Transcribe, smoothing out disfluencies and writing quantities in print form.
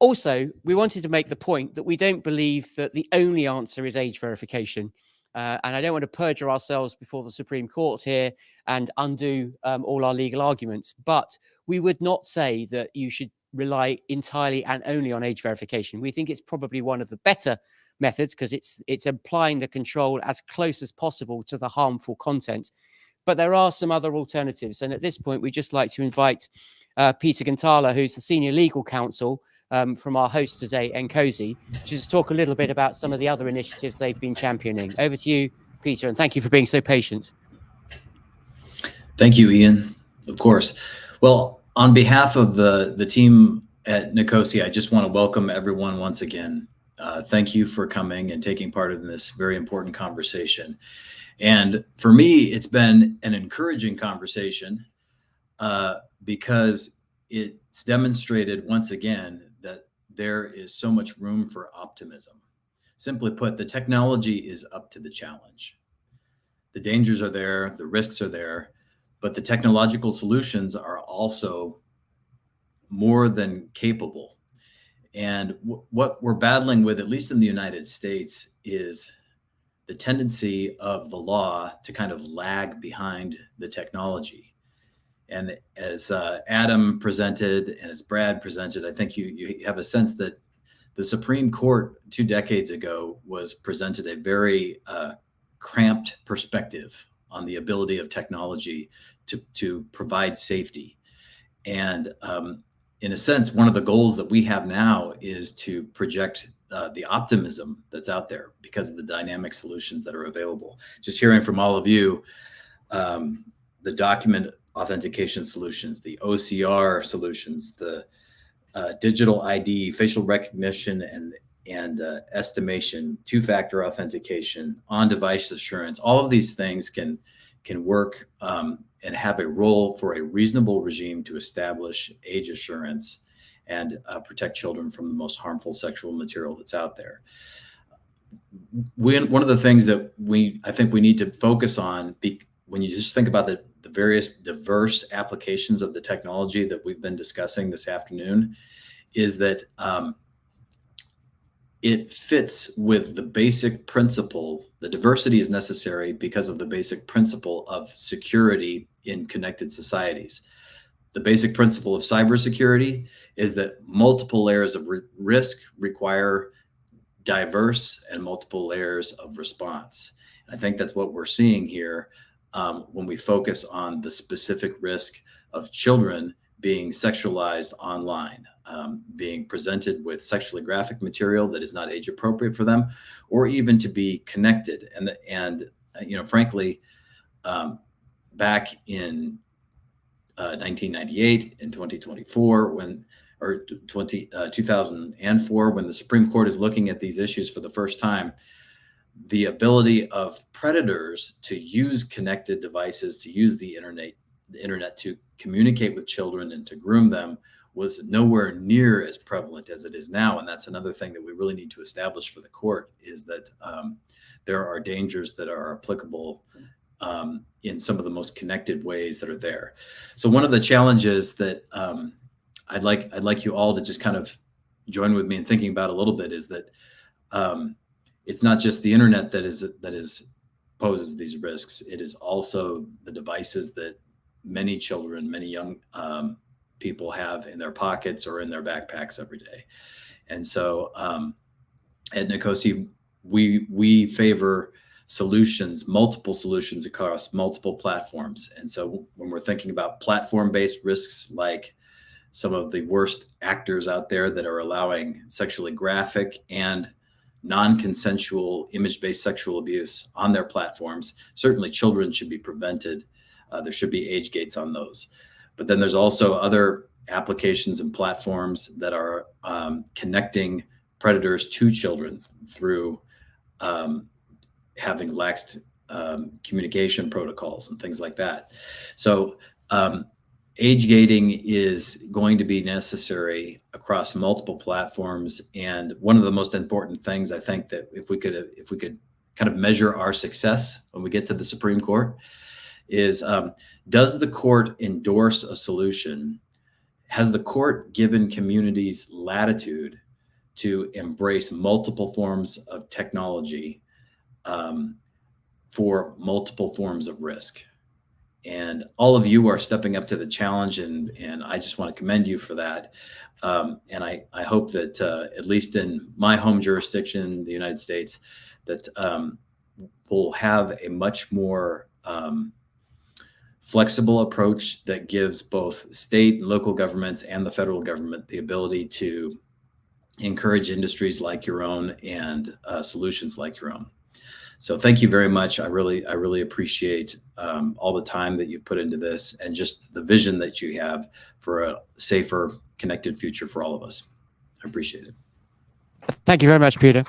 Also, we wanted to make the point that we don't believe that the only answer is age verification. And I don't want to perjure ourselves before the Supreme Court here and undo all our legal arguments. But we would not say that you should rely entirely and only on age verification. We think it's probably one of the better methods because it's applying the control as close as possible to the harmful content. But there are some other alternatives. And at this point, we'd just like to invite Peter Gentala, who's the senior legal counsel from our hosts today, NCOSE, to just talk a little bit about some of the other initiatives they've been championing. Over to you, Peter, and thank you for being so patient. Thank you, Ian. Of course. Well, on behalf of the team at NCOSE, I just want to welcome everyone once again. Thank you for coming and taking part in this very important conversation. And for me, it's been an encouraging conversation because it's demonstrated once again that there is so much room for optimism. Simply put, the technology is up to the challenge. The dangers are there, the risks are there, but the technological solutions are also more than capable. And what we're battling with, at least in the United States, is the tendency of the law to kind of lag behind the technology. And as Adam presented and as Brad presented, I think you have a sense that the Supreme Court 2 decades ago was presented a very cramped perspective on the ability of technology to provide safety. And in a sense, one of the goals that we have now is to project the optimism that's out there because of the dynamic solutions that are available. Just hearing from all of you, the document authentication solutions, the OCR solutions, the digital ID, facial recognition, and estimation, two-factor authentication, on-device assurance, all of these things can work and have a role for a reasonable regime to establish age assurance and protect children from the most harmful sexual material that's out there. One of the things that I think we need to focus on, when you just think about the various diverse applications of the technology that we've been discussing this afternoon, is that it fits with the basic principle. The diversity is necessary because of the basic principle of security in connected societies. The basic principle of cybersecurity is that multiple layers of risk require diverse and multiple layers of response. And I think that's what we're seeing here when we focus on the specific risk of children being sexualized online, being presented with sexually graphic material that is not age appropriate for them, or even to be connected. And frankly, back in 1998 and 2024, 2004, when the Supreme Court is looking at these issues for the first time, the ability of predators to use connected devices, to use the internet to communicate with children and to groom them was nowhere near as prevalent as it is now. And that's another thing that we really need to establish for the court, is that there are dangers that are applicable in some of the most connected ways that are there. So one of the challenges that I'd like you all to just kind of join with me in thinking about a little bit is that it's not just the internet that poses these risks. It is also the devices that many children, many young people have in their pockets or in their backpacks every day. And so at NCOSE, we favor solutions, multiple solutions across multiple platforms. And so when we're thinking about platform-based risks, like some of the worst actors out there that are allowing sexually graphic and non-consensual image-based sexual abuse on their platforms, certainly children should be prevented. There should be age gates on those. But then there's also other applications and platforms that are connecting predators to children through having laxed communication protocols and things like that. So age gating is going to be necessary across multiple platforms. And one of the most important things, I think, that if we could kind of measure our success when we get to the Supreme Court is, does the court endorse a solution Has the court given communities latitude to embrace multiple forms of technology for multiple forms of risk? And all of you are stepping up to the challenge, and I just want to commend you for that. And I hope that at least in my home jurisdiction, the United States, that we'll have a much more flexible approach that gives both state and local governments and the federal government the ability to encourage industries like your own and solutions like your own. So thank you very much. I really appreciate all the time that you've put into this and just the vision that you have for a safer, connected future for all of us. I appreciate it. Thank you very much, Peter.